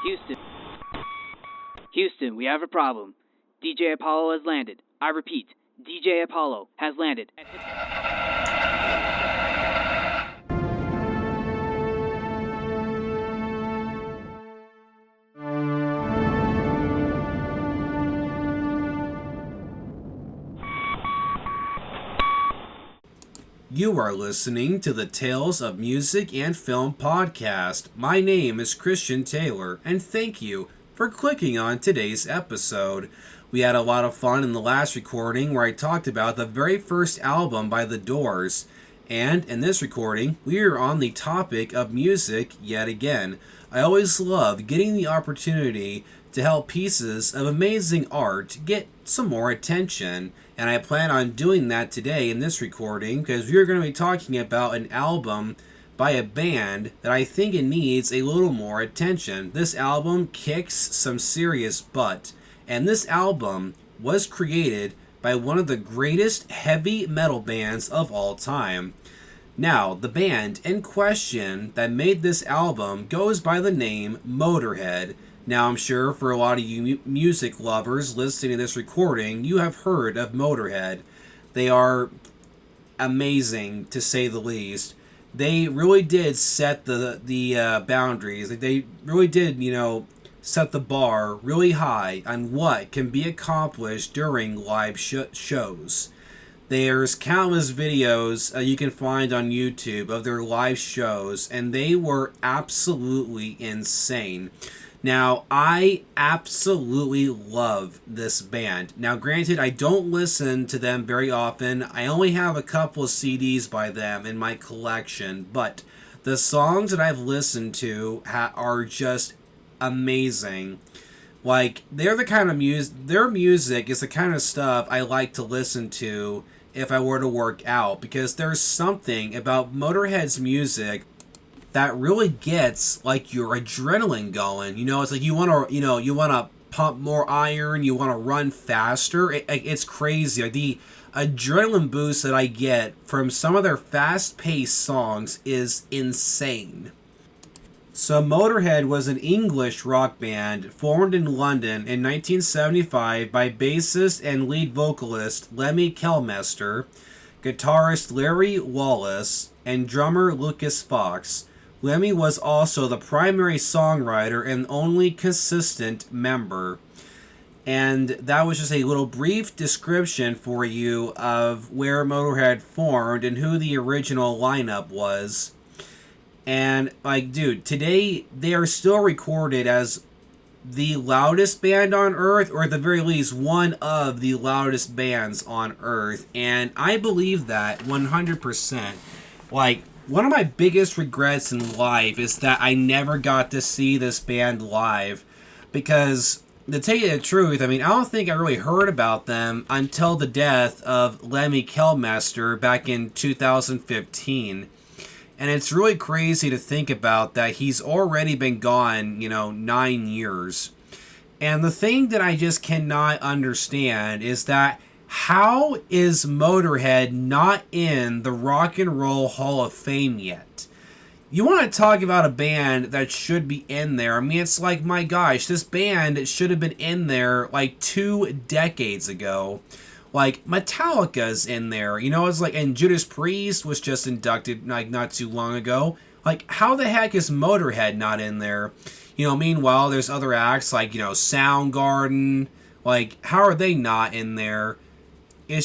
Houston. Houston, we have a problem. DJ Apollo has landed. I repeat, DJ Apollo has landed. You are listening to the Tales of Music and Film podcast. My name is Christian Taylor, and thank you for clicking on today's episode. We had a lot of fun in the last recording where I talked about the very first album by The Doors, and in this recording, we are on the topic of music yet again. I always love getting the opportunity to help pieces of amazing art get some more attention, and I plan on doing that today in this recording because we're going to be talking about an album by a band that I think it needs a little more attention. This album kicks some serious butt, and this album was created by one of the greatest heavy metal bands of all time. Now, the band in question that made this album goes by the name Motorhead. Now, I'm sure for a lot of you music lovers listening to this recording, you have heard of Motorhead. They are amazing, to say the least. They really did set the boundaries. They really did, set the bar really high on what can be accomplished during live shows. There's countless videos you can find on YouTube of their live shows, and they were absolutely insane. Now, I absolutely love this band. Now, granted, I don't listen to them very often. I only have a couple of CDs by them in my collection, but the songs that I've listened to are just amazing. Like, they're the kind of their music is the kind of stuff I like to listen to if I were to work out, because there's something about Motorhead's music that really gets like your adrenaline going. It's like you want to pump more iron, you want to run faster. It's crazy. Like the adrenaline boost that I get from some of their fast-paced songs is insane. So Motorhead was an English rock band formed in London in 1975 by bassist and lead vocalist Lemmy Kilmister, guitarist Larry Wallace, and drummer Lucas Fox. Lemmy was also the primary songwriter and only consistent member. And that was just a little brief description for you of where Motorhead formed and who the original lineup was. And, today they are still recorded as the loudest band on Earth, or at the very least, one of the loudest bands on Earth. And I believe that 100%. One of my biggest regrets in life is that I never got to see this band live, because, to tell you the truth, I don't think I really heard about them until the death of Lemmy Kilmister back in 2015. And it's really crazy to think about that he's already been gone, 9 years. And the thing that I just cannot understand is that how is Motorhead not in the Rock and Roll Hall of Fame yet? You want to talk about a band that should be in there. It's like, my gosh, this band should have been in there 2 decades ago. Metallica's in there. And Judas Priest was just inducted not too long ago. How the heck is Motorhead not in there? Meanwhile, there's other acts Soundgarden. How are they not in there? It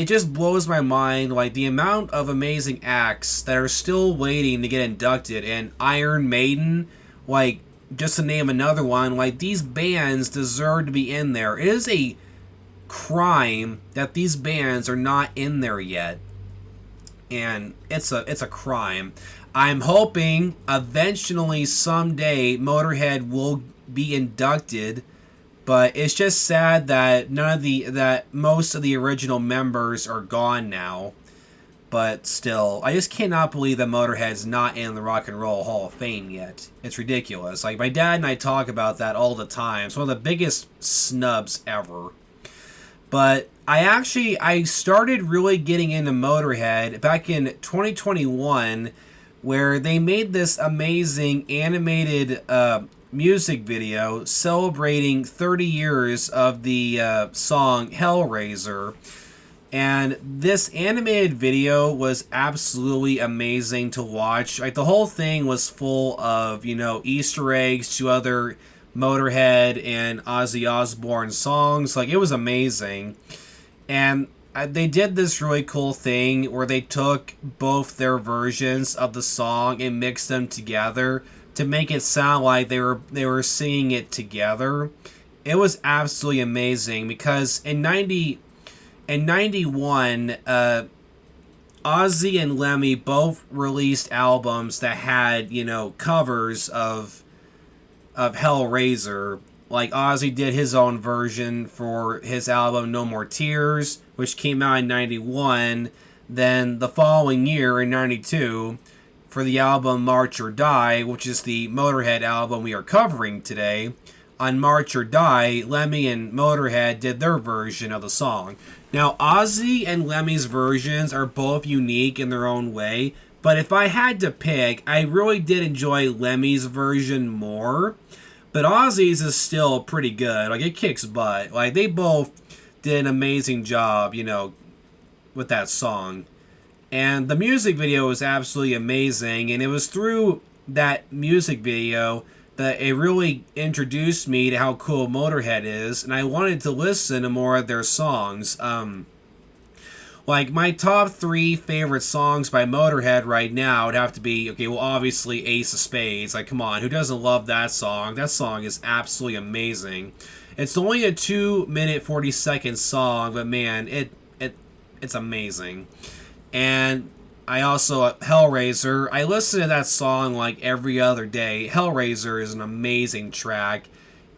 just blows my mind, the amount of amazing acts that are still waiting to get inducted, and Iron Maiden, just to name another one, these bands deserve to be in there. It is a crime that these bands are not in there yet, and it's a crime. I'm hoping eventually someday Motorhead will be inducted. But it's just sad that most of the original members are gone now. But still, I just cannot believe that Motorhead's not in the Rock and Roll Hall of Fame yet. It's ridiculous. My dad and I talk about that all the time. It's one of the biggest snubs ever. But I started really getting into Motorhead back in 2021, where they made this amazing animated music video celebrating 30 years of the song Hellraiser. And this animated video was absolutely amazing to watch. Like, the whole thing was full of, Easter eggs to other Motorhead and Ozzy Osbourne songs. Like, it was amazing. And they did this really cool thing where they took both their versions of the song and mixed them together to make it sound like they were singing it together. It was absolutely amazing because in 91, Ozzy and Lemmy both released albums that had, covers of Hellraiser. Like, Ozzy did his own version for his album No More Tears, which came out in 91. Then the following year, in 92, for the album March or Die, which is the Motorhead album we are covering today, on March or Die, Lemmy and Motorhead did their version of the song. Now, Ozzy and Lemmy's versions are both unique in their own way, but if I had to pick, I really did enjoy Lemmy's version more. But Ozzy's is still pretty good. Like, it kicks butt. Like, they both did an amazing job, with that song. And the music video was absolutely amazing. And it was through that music video that it really introduced me to how cool Motorhead is. And I wanted to listen to more of their songs. Like, my top 3 favorite songs by Motorhead right now would have to be, obviously Ace of Spades. Like, come on, who doesn't love that song? That song is absolutely amazing. It's only a 2-minute, 40-second song, but man, it's amazing. And I also, Hellraiser, I listen to that song like every other day. Hellraiser is an amazing track.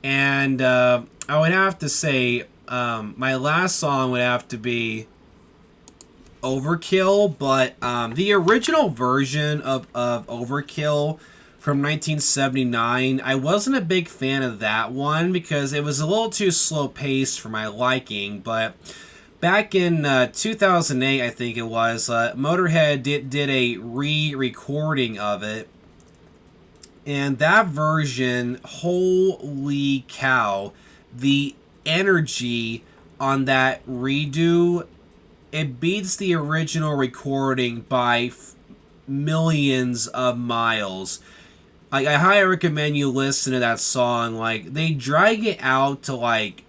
And I would have to say, my last song would have to be Overkill, but the original version of Overkill from 1979, I wasn't a big fan of that one because it was a little too slow paced for my liking. But back in 2008, I think it was, Motorhead did a re-recording of it, and that version, holy cow, the energy on that redo, it beats the original recording by millions of miles. Like, I highly recommend you listen to that song. Like, they drag it out to like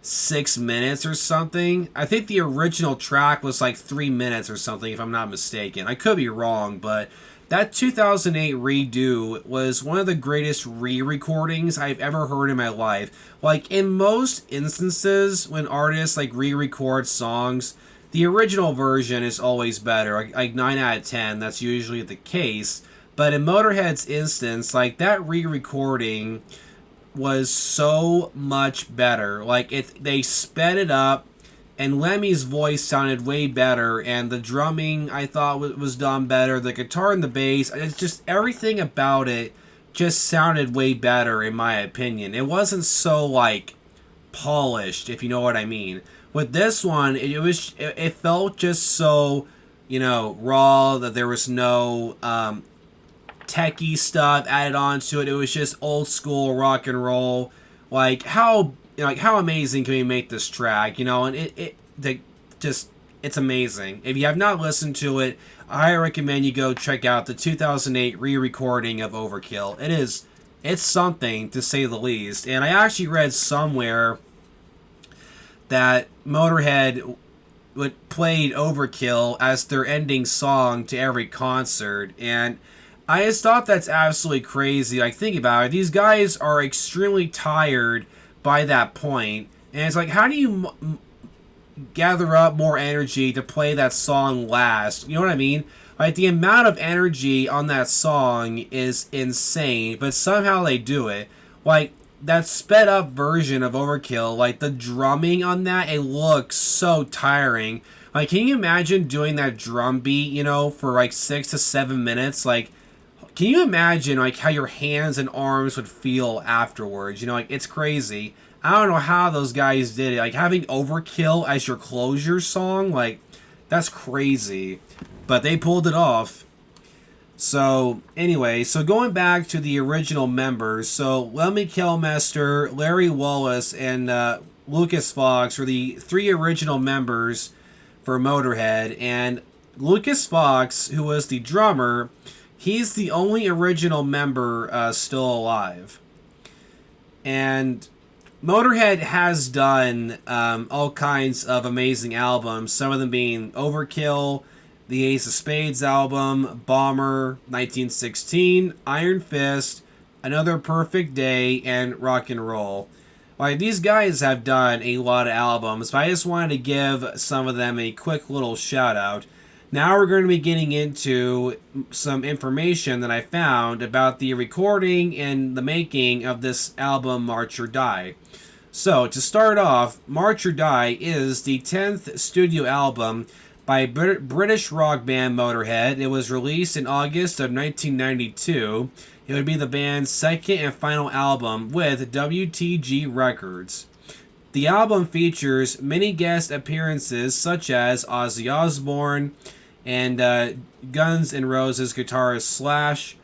6 minutes or something. I think the original track was like 3 minutes or something, if I'm not mistaken. I could be wrong, but that 2008 redo was one of the greatest re-recordings I've ever heard in my life. Like, in most instances, when artists like re-record songs, the original version is always better. Like 9 out of 10, that's usually the case. But in Motorhead's instance, like, that re-recording was so much better. Like, they sped it up, and Lemmy's voice sounded way better, and the drumming I thought was done better. The guitar and the bass, it's just everything about it just sounded way better, in my opinion. It wasn't so, like, polished, if you know what I mean. With this one, it felt just so, raw, that there was no techie stuff added onto it. It was just old school rock and roll. Like, how amazing can we make this track? And it's amazing. If you have not listened to it, I recommend you go check out the 2008 re-recording of Overkill. It's something, to say the least. And I actually read somewhere that Motorhead played Overkill as their ending song to every concert, and I just thought that's absolutely crazy. Like, think about it. These guys are extremely tired by that point, and it's like, how do you gather up more energy to play that song last? You know what I mean? Like, the amount of energy on that song is insane, but somehow they do it. Like, that sped up version of Overkill, like, the drumming on that, it looks so tiring. Like, can you imagine doing that drum beat, for like 6 to 7 minutes? Like, can you imagine, like, how your hands and arms would feel afterwards? Like, it's crazy. I don't know how those guys did it. Like, having Overkill as your closure song, like, that's crazy. But they pulled it off. So anyway, so going back to the original members, so Lemmy Kilmister, Larry Wallace, and Lucas Fox were the three original members for Motorhead, and Lucas Fox, who was the drummer, he's the only original member still alive. And Motorhead has done all kinds of amazing albums, some of them being Overkill, the Ace of Spades album, Bomber, 1916, Iron Fist, Another Perfect Day, and Rock and Roll. Like, these guys have done a lot of albums, but I just wanted to give some of them a quick little shout out. Now we're going to be getting into some information that I found about the recording and the making of this album, March or Die. So, to start off, March or Die is the 10th studio album by British rock band Motorhead. It was released in August of 1992. It would be the band's second and final album with WTG Records. The album features many guest appearances such as Ozzy Osbourne and Guns N' Roses guitarist Slash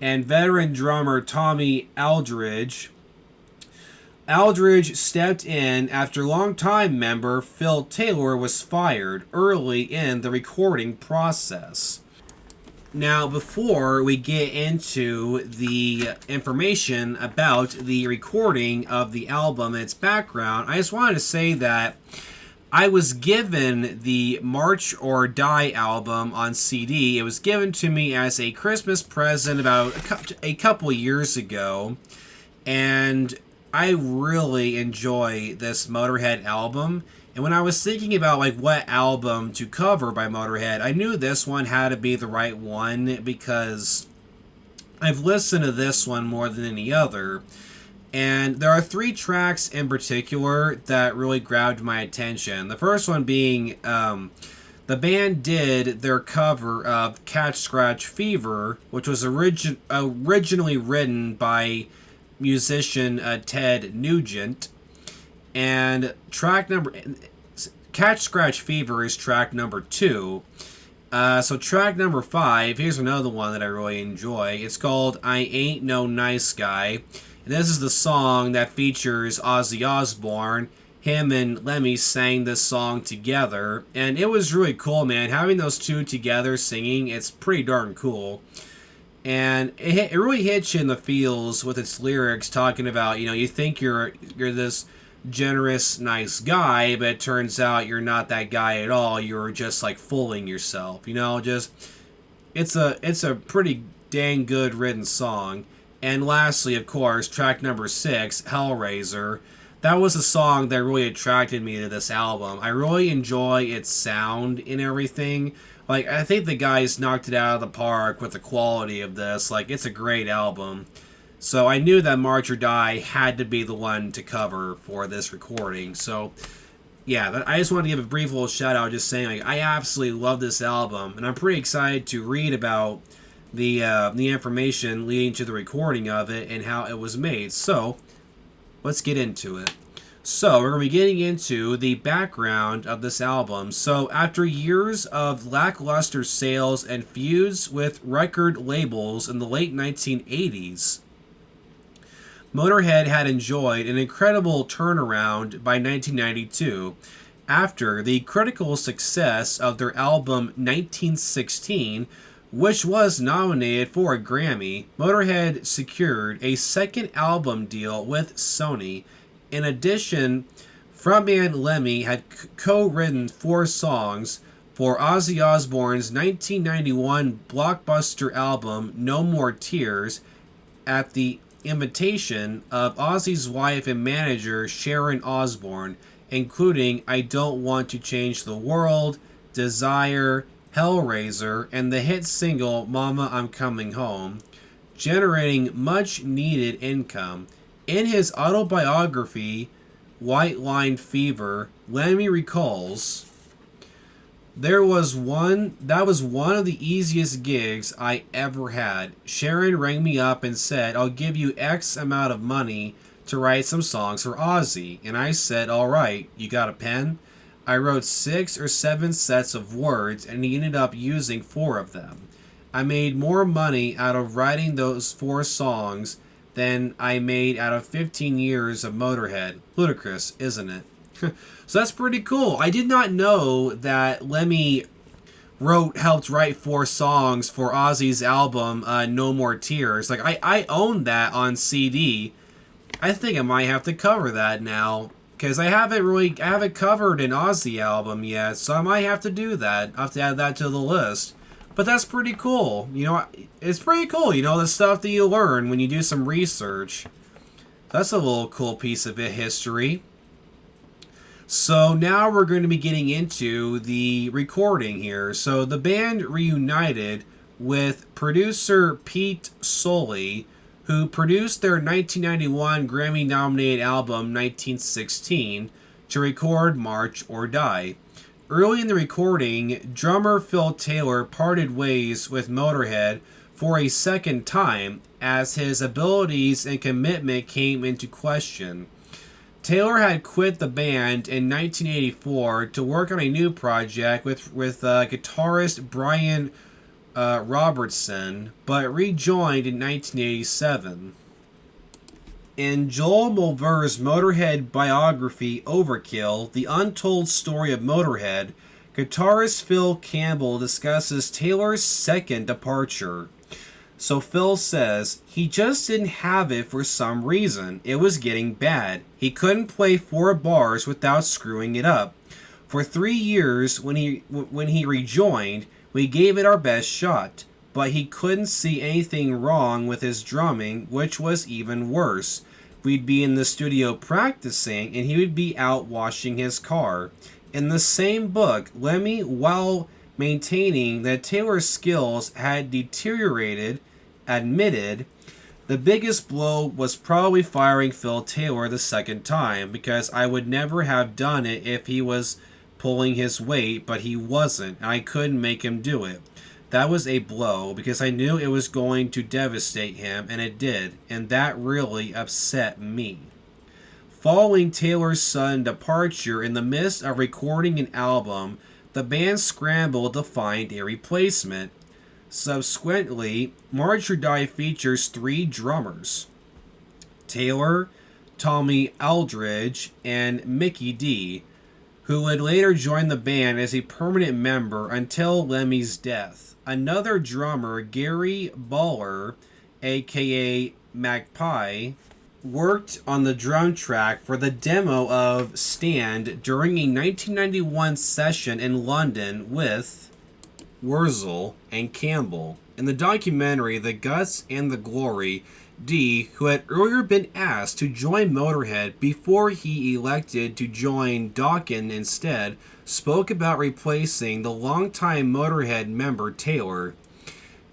and veteran drummer Tommy Aldridge. Aldridge stepped in after longtime member Phil Taylor was fired early in the recording process. Now, before we get into the information about the recording of the album and its background, I just wanted to say that I was given the March or Die album on CD. It was given to me as a Christmas present about a couple years ago, and I really enjoy this Motorhead album. And when I was thinking about like what album to cover by Motorhead, I knew this one had to be the right one because I've listened to this one more than any other. And there are three tracks in particular that really grabbed my attention. The first one being the band did their cover of Catch Scratch Fever, which was originally written by musician Ted Nugent. And Catch Scratch Fever is track number 2. So track number 5, here's another one that I really enjoy. It's called I Ain't No Nice Guy. And this is the song that features Ozzy Osbourne. Him and Lemmy sang this song together. And it was really cool, man. Having those two together singing, it's pretty darn cool. And it really hits you in the feels with its lyrics, talking about, you think you're this generous, nice guy, but it turns out you're not that guy at all. You're just like fooling yourself. It's a pretty dang good written song. And lastly, of course, track number 6, Hellraiser. That was a song that really attracted me to this album. I really enjoy its sound and everything. Like, I think the guys knocked it out of the park with the quality of this. Like, it's a great album. So I knew that March or Die had to be the one to cover for this recording. So, yeah, I just wanted to give a brief little shout out just saying, like, I absolutely love this album. And I'm pretty excited to read about the information leading to the recording of it and how it was made. So, let's get into it. So, we're going to be getting into the background of this album. So, after years of lackluster sales and feuds with record labels in the late 1980s, Motorhead had enjoyed an incredible turnaround by 1992 after the critical success of their album 1916, which was nominated for a Grammy. Motorhead secured a second album deal with Sony. In addition, frontman Lemmy had co-written 4 songs for Ozzy Osbourne's 1991 blockbuster album No More Tears at the invitation of Ozzy's wife and manager Sharon Osbourne, including I Don't Want to Change the World, Desire, Hellraiser, and the hit single Mama I'm Coming Home, generating much needed income. In his autobiography, White Line Fever, Lemmy recalls, that was one of the easiest gigs I ever had. Sharon rang me up and said, I'll give you X amount of money to write some songs for Ozzy. And I said, all right, you got a pen? I wrote 6 or 7 sets of words, and he ended up using 4 of them. I made more money out of writing those 4 songs than I made out of 15 years of Motorhead. Ludicrous, isn't it? So that's pretty cool. I did not know that Lemmy helped write 4 songs for Ozzy's album No More Tears. Like I own that on CD. I think I might have to cover that now because I haven't covered an Ozzy album yet, so I might have to do that. I have to add that to the list. But that's pretty cool. It's pretty cool. The stuff that you learn when you do some research. That's a little cool piece of history. So now we're going to be getting into the recording here. So the band reunited with producer Pete Soley, who produced their 1991 Grammy-nominated album 1916, to record March or Die. Early in the recording, drummer Phil Taylor parted ways with Motorhead for a second time as his abilities and commitment came into question. Taylor had quit the band in 1984 to work on a new project with guitarist Brian Robertson, but rejoined in 1987. In Joel Mulver's Motorhead biography Overkill, The Untold Story of Motorhead, guitarist Phil Campbell discusses Taylor's second departure. So Phil says, he just didn't have it for some reason. It was getting bad. He couldn't play 4 bars without screwing it up. For 3 years, when he rejoined, we gave it our best shot. But he couldn't see anything wrong with his drumming, which was even worse. We'd be in the studio practicing, and he would be out washing his car. In the same book, Lemmy, while maintaining that Taylor's skills had deteriorated, admitted, the biggest blow was probably firing Phil Taylor the second time, because I would never have done it if he was pulling his weight, but he wasn't, and I couldn't make him do it. That was a blow, because I knew it was going to devastate him, and it did, and that really upset me. Following Taylor's sudden departure in the midst of recording an album, the band scrambled to find a replacement. Subsequently, March or Die features 3 drummers: Taylor, Tommy Aldridge, and Mickey D, who would later join the band as a permanent member until Lemmy's death. Another drummer, Gary Baller, aka Magpie, worked on the drum track for the demo of Stand during a 1991 session in London with Wurzel and Campbell. In the documentary The Guts and the Glory, D, who had earlier been asked to join Motorhead before he elected to join Dokken instead, spoke about replacing the longtime Motorhead member Taylor.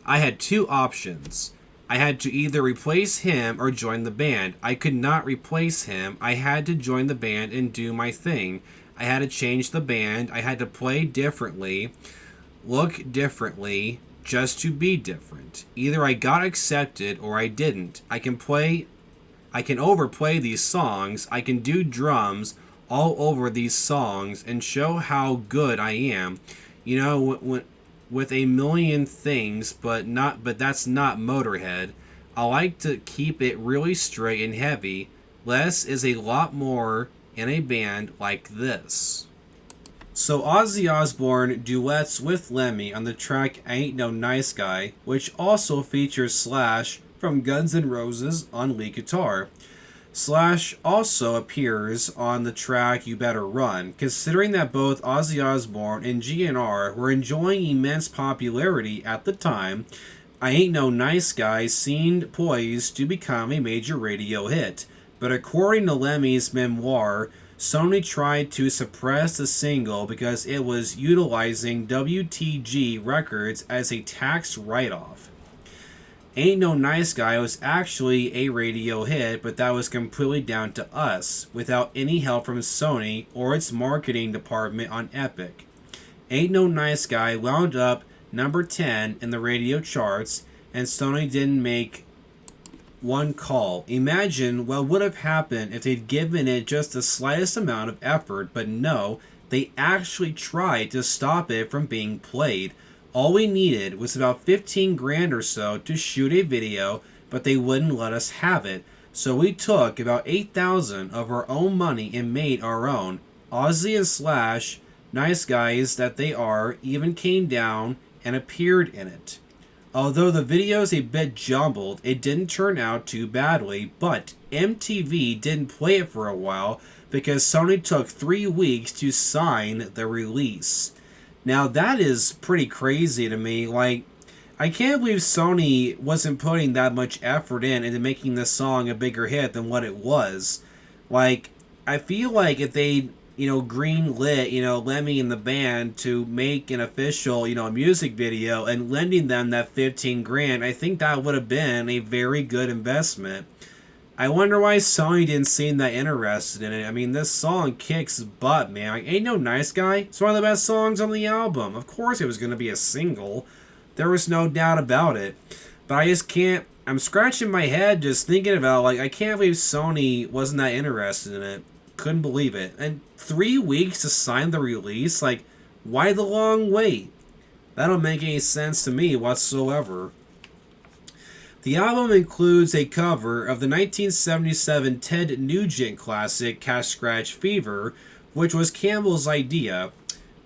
I had 2 options. I had to either replace him or join the band. I could not replace him. I had to join the band and do my thing. I had to change the band. I had to play differently, look differently, just to be different. Either I got accepted or I didn't. I can overplay these songs. I can do drums all over these songs and show how good I am. With a million things, but that's not Motorhead. I like to keep it really straight and heavy. Less is a lot more in a band like this. So Ozzy Osbourne duets with Lemmy on the track I Ain't No Nice Guy, which also features Slash from Guns N' Roses on lead guitar. Slash also appears on the track You Better Run, considering that both Ozzy Osbourne and GNR were enjoying immense popularity at the time. I Ain't No Nice Guy seemed poised to become a major radio hit, but according to Lemmy's memoir, Sony tried to suppress the single because it was utilizing WTG records as a tax write-off. Ain't No Nice Guy was actually a radio hit, but that was completely down to us, without any help from Sony or its marketing department on Epic. Ain't No Nice Guy wound up number 10 in the radio charts, and Sony didn't make one call. Imagine what would have happened if they'd given it just the slightest amount of effort, but no, they actually tried to stop it from being played. All we needed was about 15 grand or so to shoot a video, but they wouldn't let us have it. So we took about 8,000 of our own money and made our own. Ozzy and Slash, nice guys that they are, even came down and appeared in it. Although the video is a bit jumbled, it didn't turn out too badly, but MTV didn't play it for a while because Sony took 3 weeks to sign the release. Now that is pretty crazy to me. Like, I can't believe Sony wasn't putting that much effort into making this song a bigger hit than what it was. Like, I feel like if they, green lit, Lemmy and the band to make an official, music video and lending them that 15 grand, I think that would have been a very good investment. I wonder why Sony didn't seem that interested in it. I mean, this song kicks butt, man. Like, Ain't No Nice Guy, it's one of the best songs on the album. Of course it was going to be a single. There was no doubt about it. But I just can't... I'm scratching my head just thinking about, like, I can't believe Sony wasn't that interested in it. Couldn't believe it. And 3 weeks to sign the release? Like, why the long wait? That don't make any sense to me whatsoever. The album includes a cover of the 1977 Ted Nugent classic Cat Scratch Fever, which was Campbell's idea.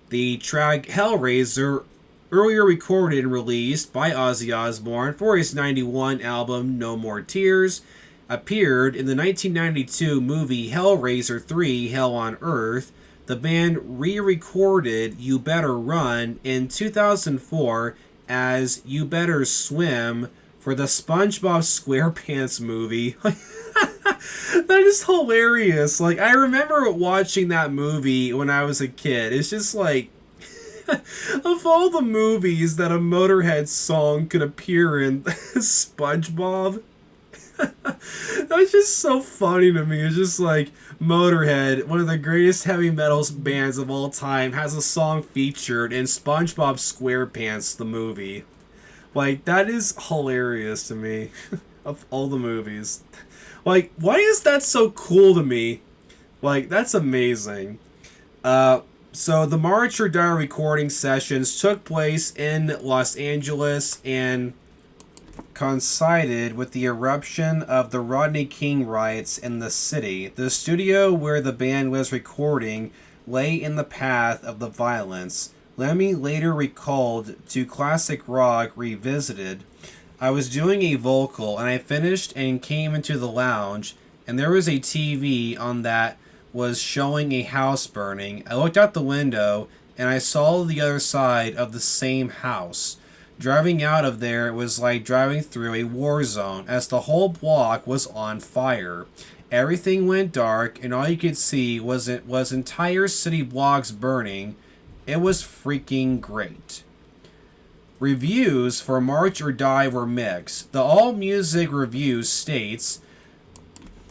The track Hellraiser, earlier recorded and released by Ozzy Osbourne for his 91 album No More Tears, appeared in the 1992 movie Hellraiser 3 Hell on Earth. The band re-recorded You Better Run in 2004 as You Better Swim for the SpongeBob SquarePants movie. That is hilarious. Like, I remember watching that movie when I was a kid. It's just like, of all the movies that a Motorhead song could appear in, SpongeBob. That's just so funny to me. It's just like, Motorhead, one of the greatest heavy metal bands of all time, has a song featured in SpongeBob SquarePants, the movie. Like, that is hilarious to me. Of all the movies. Like, why is that so cool to me? Like, that's amazing. So the March or Die recording sessions took place in Los Angeles and coincided with the eruption of the Rodney King riots in the city. The studio where the band was recording lay in the path of the violence. Lemmy later recalled to Classic Rock Revisited, I was doing a vocal and I finished and came into the lounge and there was a TV on that was showing a house burning. I looked out the window and I saw the other side of the same house. Driving out of there was like driving through a war zone as the whole block was on fire. Everything went dark and all you could see was entire city blocks burning. It was freaking great. Reviews for March or Die were mixed. The AllMusic review states,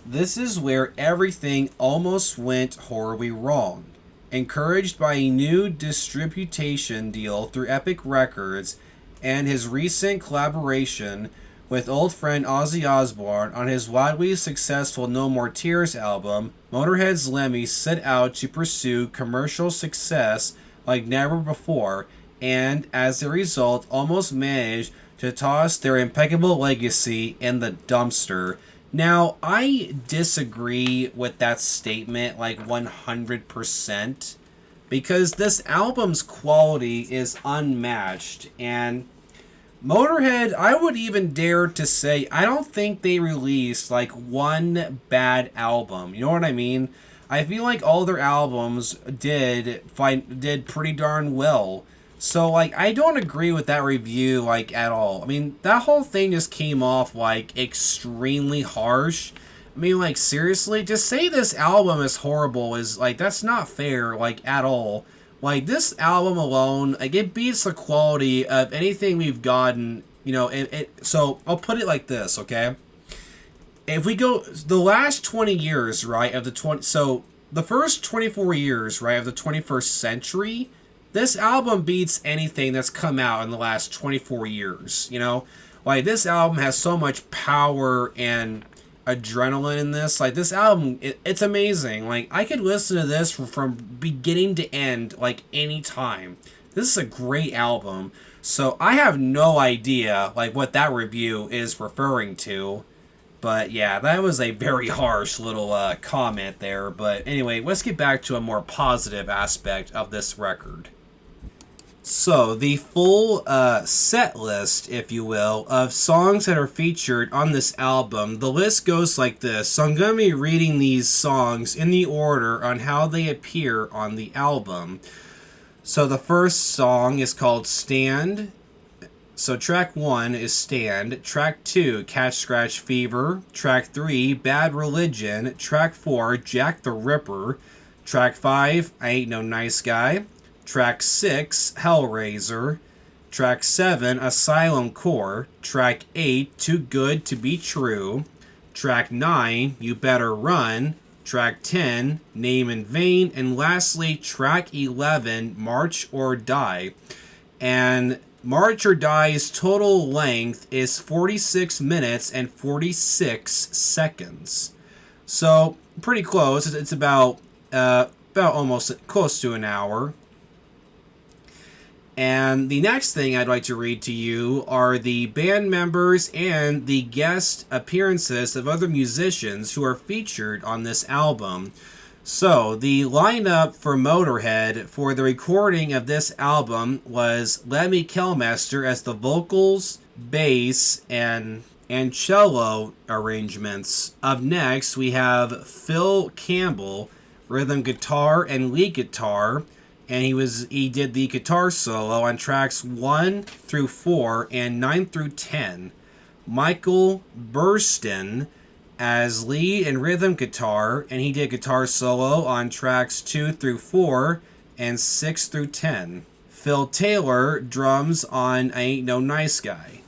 this is where everything almost went horribly wrong. Encouraged by a new distribution deal through Epic Records and his recent collaboration with old friend Ozzy Osbourne on his wildly successful No More Tears album, Motorhead's Lemmy set out to pursue commercial success like never before, and as a result almost managed to toss their impeccable legacy in the dumpster. Now, I disagree with that statement like 100%, because this album's quality is unmatched, and Motorhead, I would even dare to say, I don't think they released like one bad album. You know what I mean? I feel like all their albums did pretty darn well. So, like, I don't agree with that review, like, at all. I mean, that whole thing just came off, like, extremely harsh. I mean, like, seriously? Just say this album is horrible is, like, that's not fair, like, at all. Like, this album alone, like, it beats the quality of anything we've gotten, you know, so, I'll put it like this, okay? If we go, the last 20 years, right, of the first 24 years, right, of the 21st century, this album beats anything that's come out in the last 24 years, you know? Like, this album has so much power and adrenaline in this. Like, this album, it's amazing. Like, I could listen to this from beginning to end, like, any time. This is a great album. So I have no idea like what that review is referring to. But yeah, that was a very harsh little comment there. But anyway, let's get back to a more positive aspect of this record. So, the full set list, if you will, of songs that are featured on this album, the list goes like this. So, I'm going to be reading these songs in the order on how they appear on the album. So, the first song is called Stand. So, track 1 is Stand. Track 2, Catch Scratch Fever. Track 3, Bad Religion. Track 4, Jack the Ripper. Track 5, I Ain't No Nice Guy. Track 6, Hellraiser. Track 7, Asylum Core. Track 8, Too Good to Be True. Track 9, You Better Run. Track 10, Name in Vain. And lastly, track 11, March or Die. And March or Die's total length is 46 minutes and 46 seconds. So, pretty close. It's about almost close to an hour. And the next thing I'd like to read to you are the band members and the guest appearances of other musicians who are featured on this album. So, the lineup for Motorhead for the recording of this album was Lemmy Kilmister as the vocals, bass, and cello arrangements. Up next, we have Phil Campbell, rhythm guitar and lead guitar, and he did the guitar solo on tracks 1 through 4 and 9 through 10. Michael Burston as lead and rhythm guitar, and he did guitar solo on tracks 2 through 4 and 6 through 10. Phil Taylor drums on I Ain't No Nice Guy.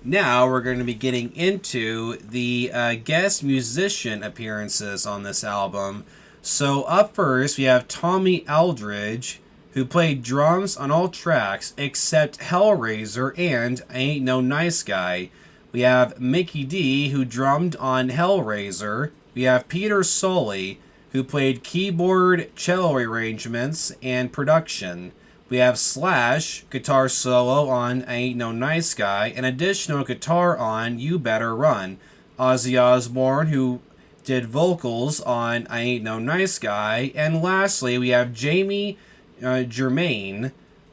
Now we're going to be getting into the guest musician appearances on this album. So up first, we have Tommy Aldridge, who played drums on all tracks except Hellraiser and I Ain't No Nice Guy. We have Mickey D, who drummed on Hellraiser. We have Peter Sully, who played keyboard, cello arrangements, and production. We have Slash, guitar solo on I Ain't No Nice Guy, and additional guitar on You Better Run. Ozzy Osbourne, who did vocals on I Ain't No Nice Guy. And lastly, we have Jamie Germain,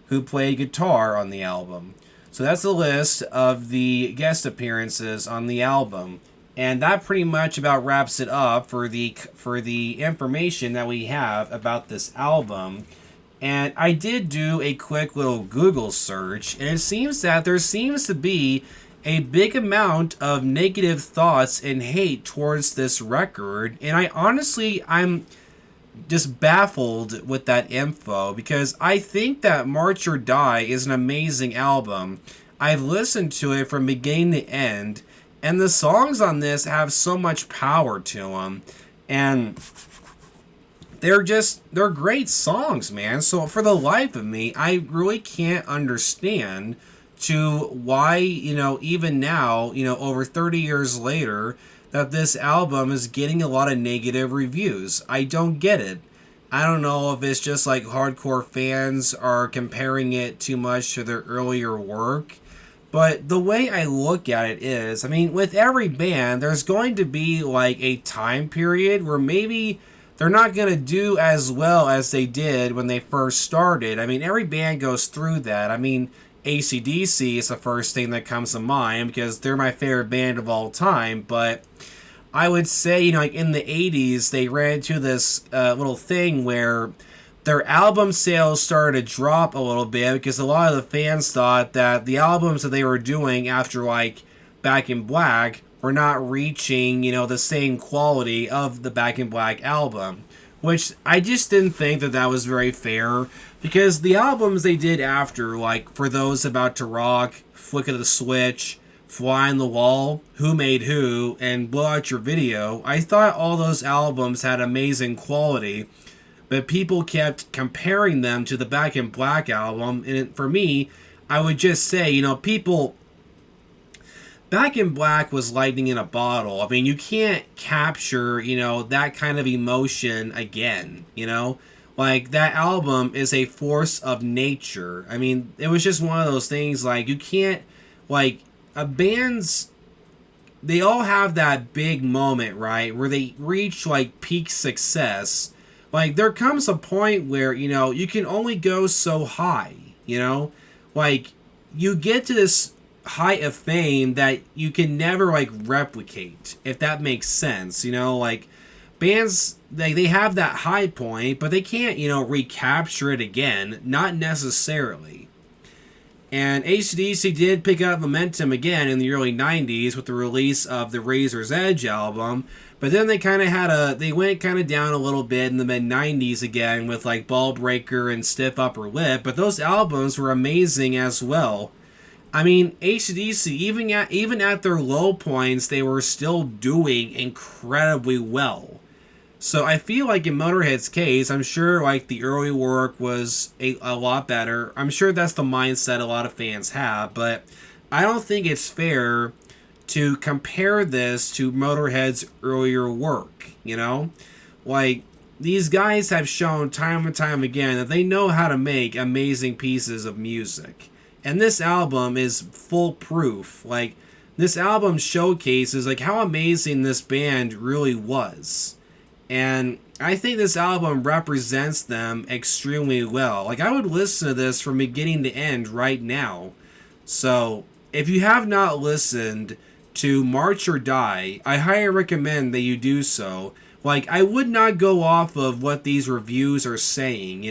who played guitar on the album. So that's the list of the guest appearances on the album. And that pretty much about wraps it up for the information that we have about this album. And I did do a quick little Google search, and it seems that there seems to be a big amount of negative thoughts and hate towards this record. And I'm just baffled with that info, because I think that March or Die is an amazing album. I've listened to it from beginning to end, and the songs on this have so much power to them. And they're great songs, man. So for the life of me, I really can't understand to why, even now, over 30 years later, that this album is getting a lot of negative reviews. I don't get it. I don't know if it's just like hardcore fans are comparing it too much to their earlier work. But the way I look at it is, with every band, there's going to be like a time period where maybe they're not going to do as well as they did when they first started. Every band goes through that. AC/DC is the first thing that comes to mind because they're my favorite band of all time. But I would say, in the 80s, they ran into this little thing where their album sales started to drop a little bit because a lot of the fans thought that the albums that they were doing after, like, Back in Black were not reaching, the same quality of the Back in Black album. Which I just didn't think that was very fair, because the albums they did after, like For Those About to Rock, Flick of the Switch, Fly on the Wall, Who Made Who, and Blow Out Your Video, I thought all those albums had amazing quality, but people kept comparing them to the Back in Black album, and for me, I would just say, Back in Black was lightning in a bottle. You can't capture, that kind of emotion again, Like, that album is a force of nature. I mean, it was just one of those things, like, you can't, like, a band's, they all have that big moment, right, where they reach, like, peak success. Like, there comes a point where, you can only go so high, Like, you get to this height of fame that you can never, like, replicate, if that makes sense, Like, bands, they have that high point, but they can't, recapture it again. Not necessarily. And AC/DC did pick up momentum again in the early 90s with the release of the Razor's Edge album, but then they went kind of down a little bit in the mid 90s again with like Ball Breaker and Stiff Upper Lip, but those albums were amazing as well. I mean, AC/DC, even at their low points, they were still doing incredibly well. So I feel like in Motorhead's case, I'm sure like the early work was a lot better. I'm sure that's the mindset a lot of fans have, but I don't think it's fair to compare this to Motorhead's earlier work, Like, these guys have shown time and time again that they know how to make amazing pieces of music. And this album is full proof. Like, this album showcases like how amazing this band really was. And I think this album represents them extremely well. Like, I would listen to this from beginning to end right now. So, if you have not listened to March or Die, I highly recommend that you do so. Like, I would not go off of what these reviews are saying,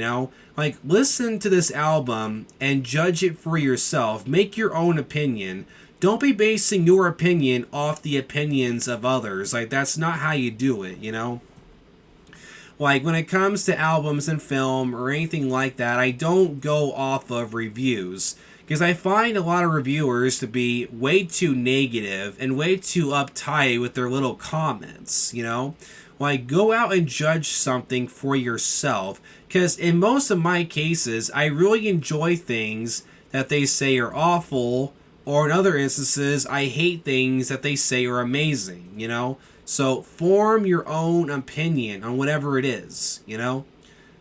Like, listen to this album and judge it for yourself. Make your own opinion. Don't be basing your opinion off the opinions of others. Like, that's not how you do it, Like, when it comes to albums and film or anything like that, I don't go off of reviews. Because I find a lot of reviewers to be way too negative and way too uptight with their little comments, Like, go out and judge something for yourself. Because in most of my cases, I really enjoy things that they say are awful. Or in other instances, I hate things that they say are amazing, So form your own opinion on whatever it is,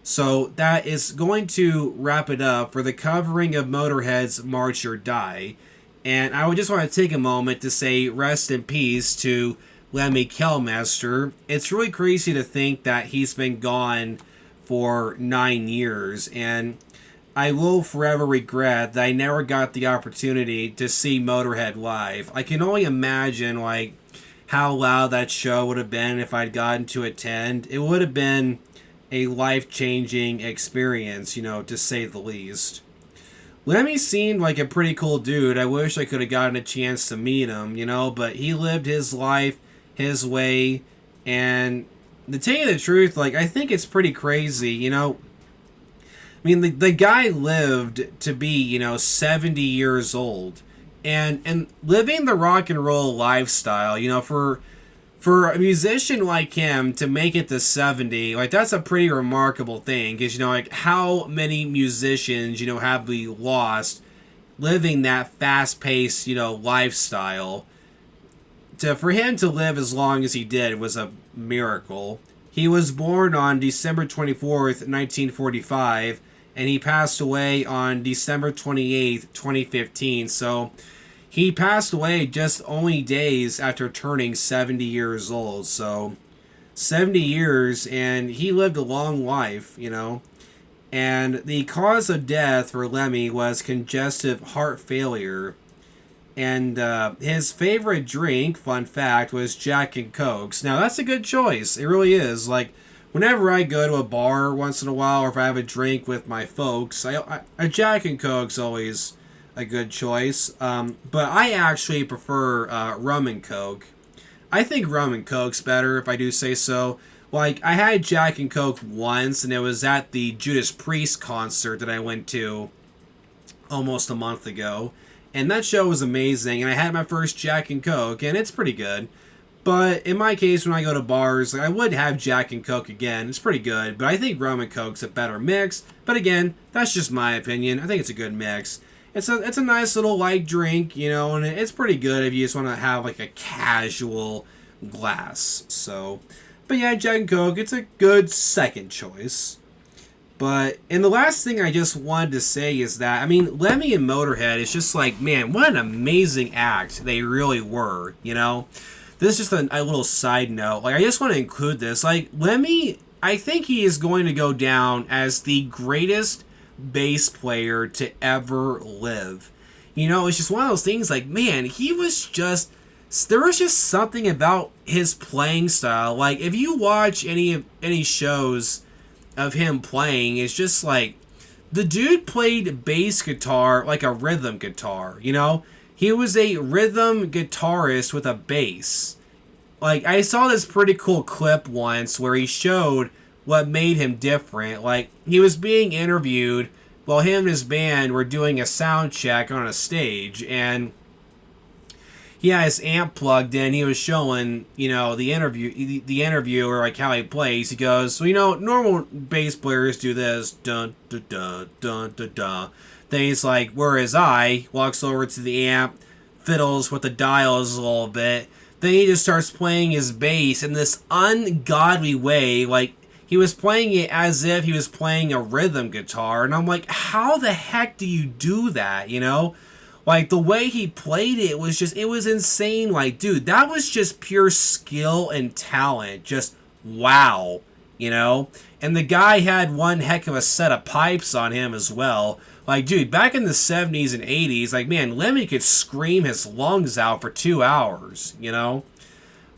So that is going to wrap it up for the covering of Motorhead's March or Die. And I would just want to take a moment to say rest in peace to Lemmy Kilmister. It's really crazy to think that he's been gone for 9 years. And I will forever regret that I never got the opportunity to see Motorhead live. I can only imagine, like, how loud that show would have been if I'd gotten to attend. It would have been a life-changing experience, to say the least. Lemmy seemed like a pretty cool dude. I wish I could have gotten a chance to meet him, but he lived his life his way. And to tell you the truth, like, I think it's pretty crazy, I mean, the guy lived to be, 70 years old. And living the rock and roll lifestyle, for a musician like him to make it to 70, like, that's a pretty remarkable thing. Because, like, how many musicians, have we lost living that fast-paced, lifestyle? For him to live as long as he did was a miracle. He was born on December 24th, 1945, and he passed away on December 28th, 2015. So he passed away just only days after turning 70 years old. So 70 years, and he lived a long life, And the cause of death for Lemmy was congestive heart failure. And his favorite drink, fun fact, was Jack and Cokes. Now, that's a good choice. It really is. Like, whenever I go to a bar once in a while, or if I have a drink with my folks, a Jack and Coke's always a good choice. But I actually prefer rum and Coke. I think rum and Coke's better, if I do say so. Like, I had Jack and Coke once, and it was at the Judas Priest concert that I went to almost a month ago. And that show was amazing, and I had my first Jack and Coke, and it's pretty good. But in my case, when I go to bars, I would have Jack and Coke again. It's pretty good, but I think rum and Coke's a better mix. But again, that's just my opinion. I think it's a good mix. It's a nice little light drink, and it's pretty good if you just want to have like a casual glass. So, but yeah, Jack and Coke, it's a good second choice. And the last thing I just wanted to say is that, I mean, Lemmy and Motorhead is just like, man, what an amazing act they really were, you know? This is just a little side note. Like, I just want to include this. Like, Lemmy, I think he is going to go down as the greatest bass player to ever live. You know, it's just one of those things like, man, he was just. There was just something about his playing style. Like, if you watch any shows of him playing, it's just like the dude played bass guitar like a rhythm guitar, you know? He was a rhythm guitarist with a bass. Like, I saw this pretty cool clip once where he showed what made him different. Like, he was being interviewed while him and his band were doing a sound check on a stage, and he had his amp plugged in. He was showing, you know, the interviewer, like, how he plays. He goes, so, you know, normal bass players do this, dun dun dun dun dun dun. Then he's like, whereas I walks over to the amp, fiddles with the dials a little bit. Then he just starts playing his bass in this ungodly way, like he was playing it as if he was playing a rhythm guitar. And I'm like, how the heck do you do that, you know? Like, the way he played it was just, it was insane. Like, dude, that was just pure skill and talent. Just wow, you know? And the guy had one heck of a set of pipes on him as well. Like, dude, back in the 70s and 80s, like, man, Lemmy could scream his lungs out for 2 hours, you know?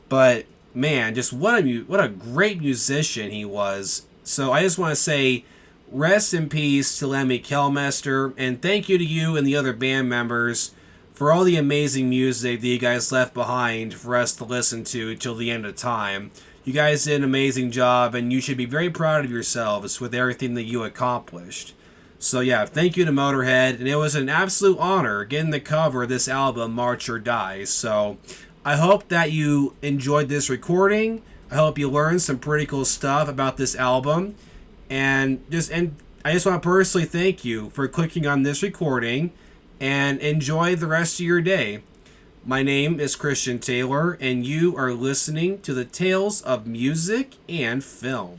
But, man, just what a great musician he was. So I just want to say, rest in peace to Lemmy Kilmister, and thank you to you and the other band members for all the amazing music that you guys left behind for us to listen to till the end of time. You guys did an amazing job, and you should be very proud of yourselves with everything that you accomplished. So yeah, thank you to Motorhead, and it was an absolute honor getting the cover of this album, March or Die. So I hope that you enjoyed this recording. I hope you learned some pretty cool stuff about this album. And I just want to personally thank you for clicking on this recording, and enjoy the rest of your day. My name is Christian Taylor, and you are listening to the Tales of Music and Film.